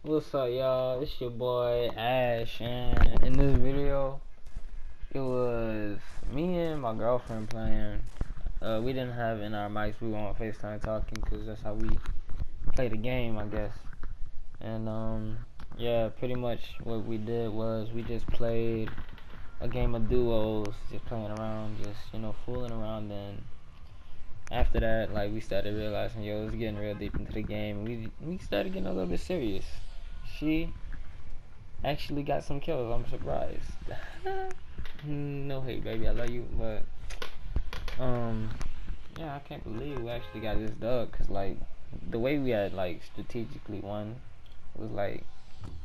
What's up, y'all? It's your boy Ash, and in this video, it was me and my girlfriend playing. We didn't have in our mics. We were on FaceTime talking because that's how we play the game, I guess. And yeah, pretty much what we did was we just played a game of duos, just playing around, just fooling around. Then after that, like we started realizing, yo, it's getting real deep into the game. We started getting a little bit serious. She actually got some kills. I'm surprised. No hate, baby. I love you, but um, yeah, I can't believe we actually got this dub. Cause like the way we had like strategically won was like,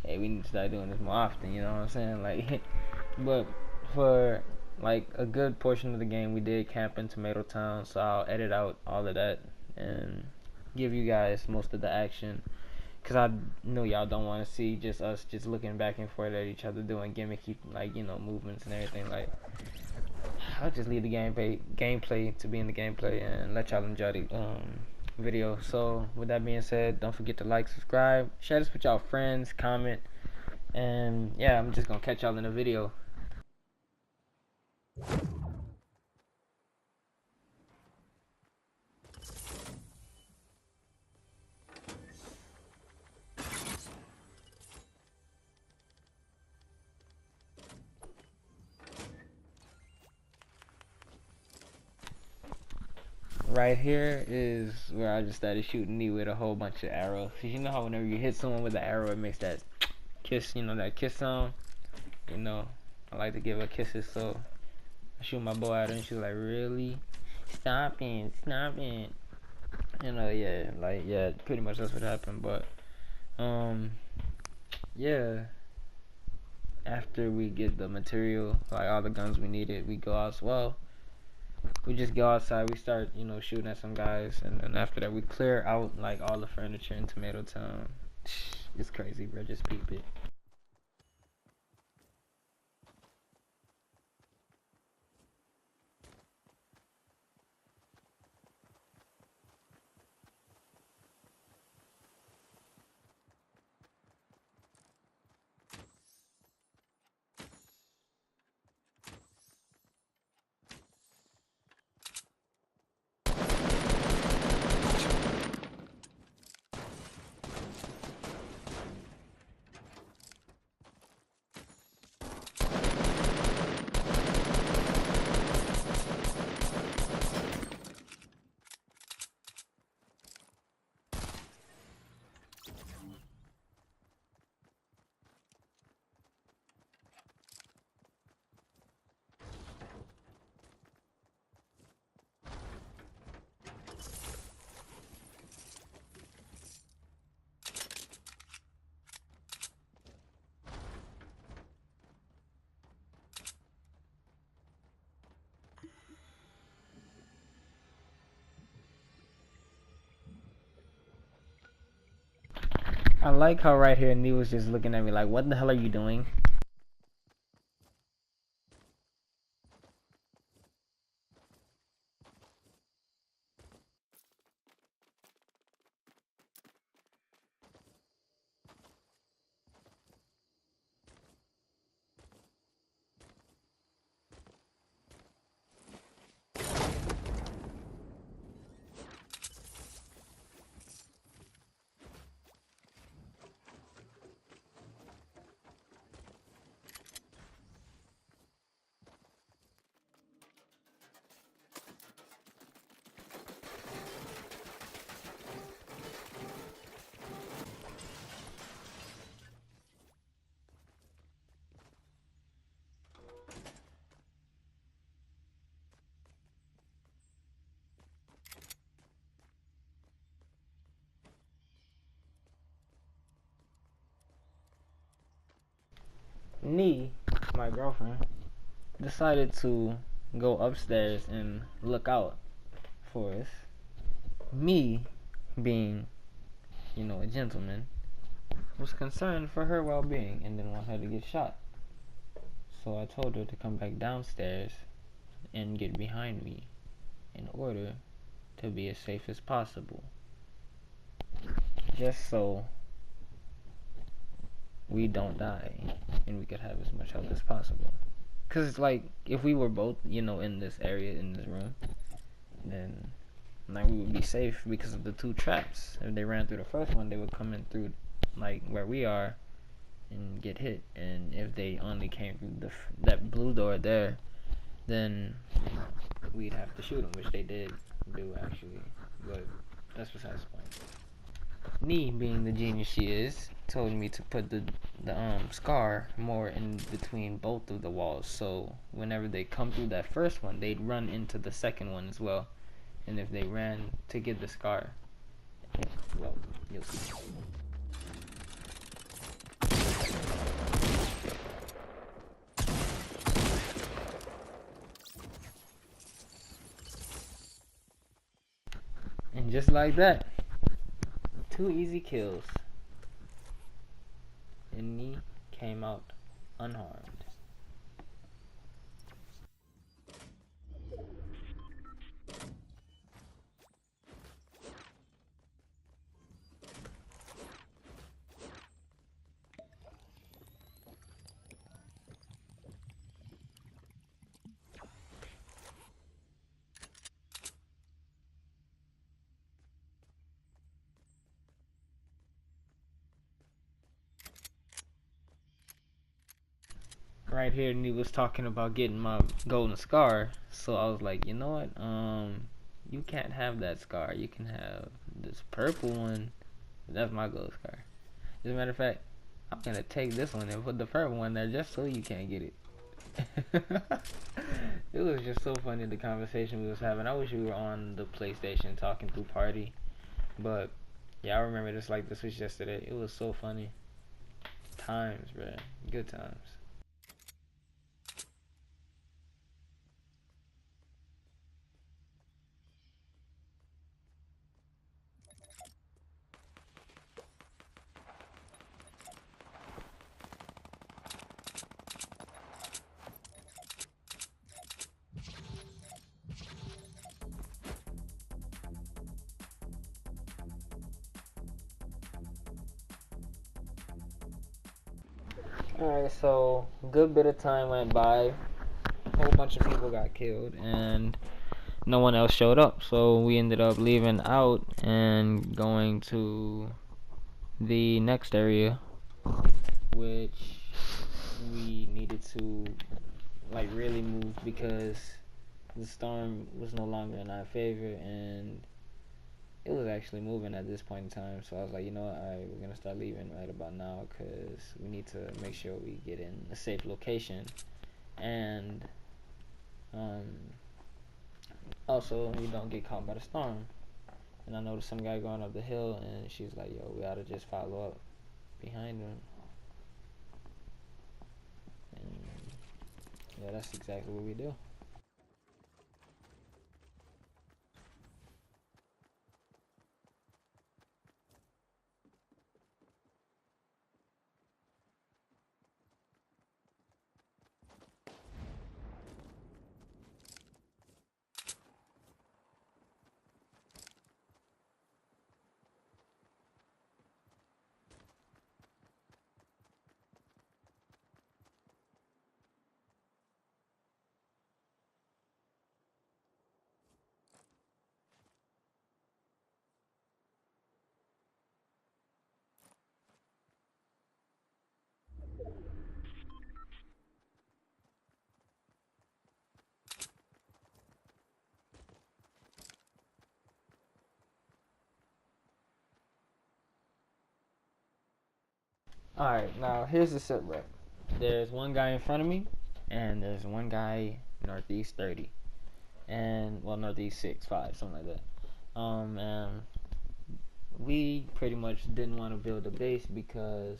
hey, we need to start doing this more often. You know what I'm saying? Like, but for like a good portion of the game, we did camp in Tomato Town. So I'll edit out all of that and give you guys most of the action. Cause I know y'all don't want to see just us just looking back and forth at each other doing gimmicky like movements and everything. Like I'll just leave the gameplay to be in the gameplay and let y'all enjoy the video. So with that being said, don't forget to like, subscribe, share this with y'all friends, comment, and yeah, I'm just gonna catch y'all in the video. Right here is where I just started shooting me with a whole bunch of arrows. Cause you know how whenever you hit someone with an arrow, it makes that kiss, that kiss sound. You know, I like to give her kisses, so I shoot my boy at her, and she was like, "Really? Stop it, stop it." Yeah, like yeah, pretty much that's what happened. But um, yeah. After we get the material, like all the guns we needed, we go out. Well, we just go outside. We start, shooting at some guys, and then after that, we clear out like all the furniture in Tomato Town. It's crazy, bro. Just peep it. I like how right here Nee was just looking at me like, "What the hell are you doing?" Nee, my girlfriend, decided to go upstairs and look out for us. Me, being, a gentleman, was concerned for her well-being and didn't want her to get shot. So I told her to come back downstairs and get behind me in order to be as safe as possible. Just so we don't die and we could have as much health as possible. Cause like if we were both, in this area in this room, then like we would be safe because of the two traps. If they ran through the first one, they would come in through like where we are and get hit. And if they only came through that blue door there, then we'd have to shoot them, which they did do actually. But that's besides the point. Nee, being the genius she is, told me to put the scar more in between both of the walls, so whenever they come through that first one, they'd run into the second one as well. And if they ran to get the scar, well, you'll see. And just like that, 2 easy kills. And Nee came out unharmed. Right here, Nee was talking about getting my golden scar, so I was like, you know what? You can't have that scar. You can have this purple one. That's my gold scar. As a matter of fact, I'm gonna take this one and put the purple one there just so you can't get it. It was just so funny, the conversation we was having. I wish we were on the PlayStation talking through party, but yeah, I remember this like this was yesterday. It was so funny. Times, bruh. Good times. Alright, so good bit of time went by. A whole bunch of people got killed and no one else showed up. So we ended up leaving out and going to the next area, which we needed to like really move because the storm was no longer in our favor and it was actually moving at this point in time. So I was like, you know what, alright, we're gonna start leaving right about now because we need to make sure we get in a safe location and also we don't get caught by the storm. And I noticed some guy going up the hill and she's like, yo, we ought to just follow up behind him. And yeah, that's exactly what we do. Alright, now here's the sit rep. There's one guy in front of me, and there's one guy northeast 30. And, well, northeast 6, 5, something like that. And we pretty much didn't want to build a base because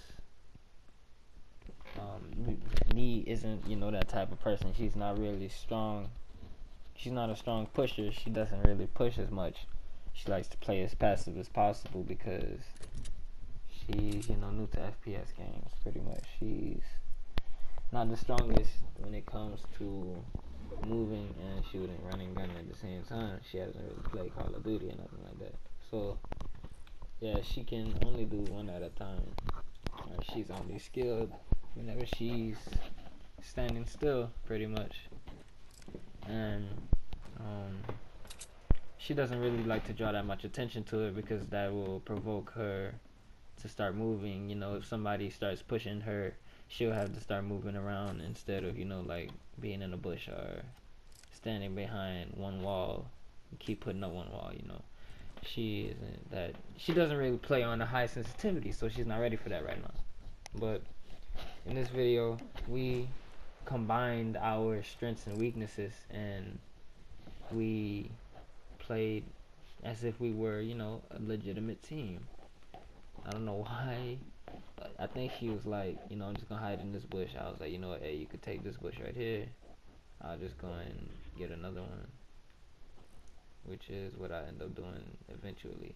Nee isn't, that type of person. She's not really strong. She's not a strong pusher. She doesn't really push as much. She likes to play as passive as possible because she's, new to FPS games, pretty much. She's not the strongest when it comes to moving and shooting, running, gunning at the same time. She hasn't really played Call of Duty or nothing like that. So, yeah, she can only do one at a time. she's only skilled whenever she's standing still, pretty much. And um, she doesn't really like to draw that much attention to it because that will provoke her to start moving. You know, if somebody starts pushing her, she'll have to start moving around instead of, you know, like being in a bush or standing behind one wall. Keep putting up one wall, you know. She isn't that. She doesn't really play on the high sensitivity, so she's not ready for that right now. But in this video, we combined our strengths and weaknesses, and we played as if we were, you know, a legitimate team. I don't know why. I think she was like, you know, I'm just gonna hide in this bush. I was like, you know what, hey, you could take this bush right here. I'll just go and get another one, which is what I end up doing eventually.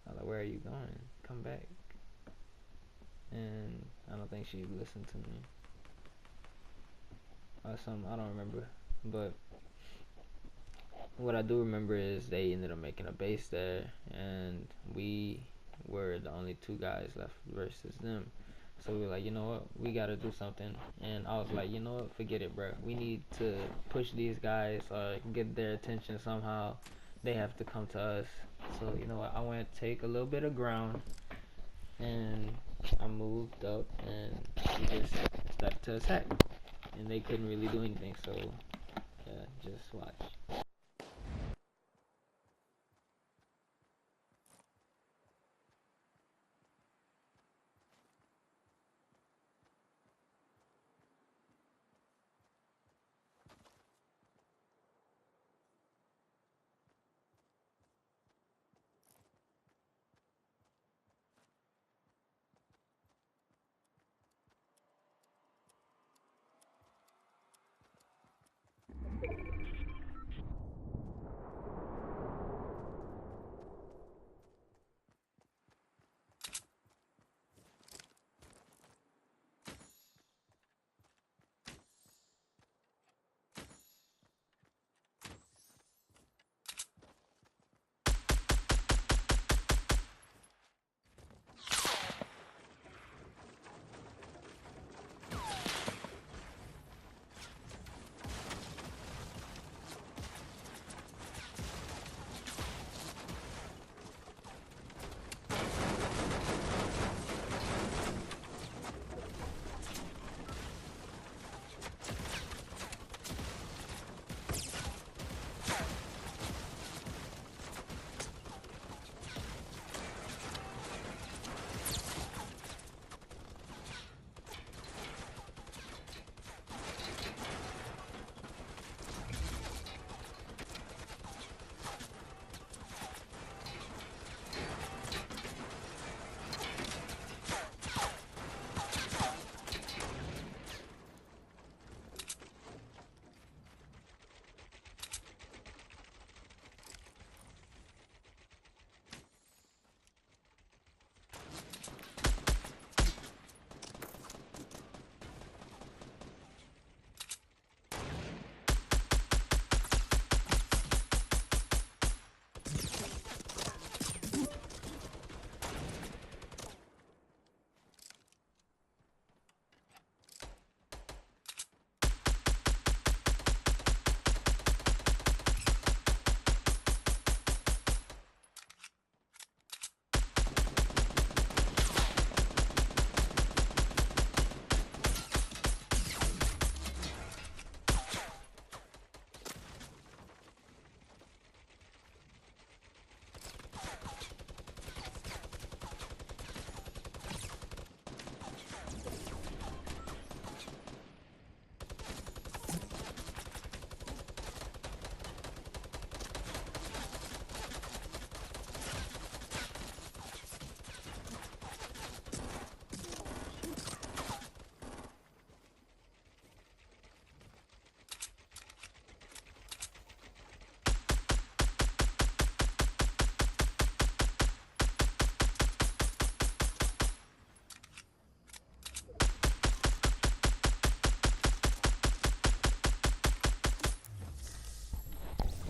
I was like, where are you going? Come back. And I don't think she listened to me. Or something, I don't remember. But what I do remember is they ended up making a base there, and we were the only two guys left versus them. So we were like, you know what, we gotta do something. And I was like, you know what, forget it, bro. We need to push these guys or get their attention somehow. They have to come to us. So you know what, I went to take a little bit of ground, and I moved up, and we just started to attack. And they couldn't really do anything. So yeah, just watch.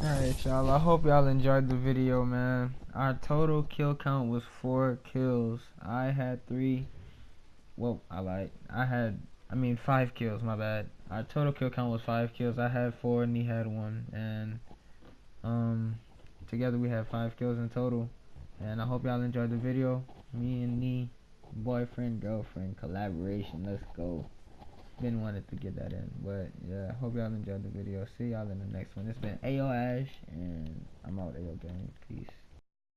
Alright, y'all. I hope y'all enjoyed the video, man. Our total kill count was 4 kills. I had 3, well, I mean 5 kills, my bad. Our total kill count was 5 kills. I had 4 and he had 1, and together we had 5 kills in total. And I hope y'all enjoyed the video. Me and Nee, boyfriend, girlfriend, collaboration, let's go. Been wanted to get that in, but yeah, hope y'all enjoyed the video. See y'all in the next one. It's been Ayo Ash, and I'm out. Ayo Gang, peace.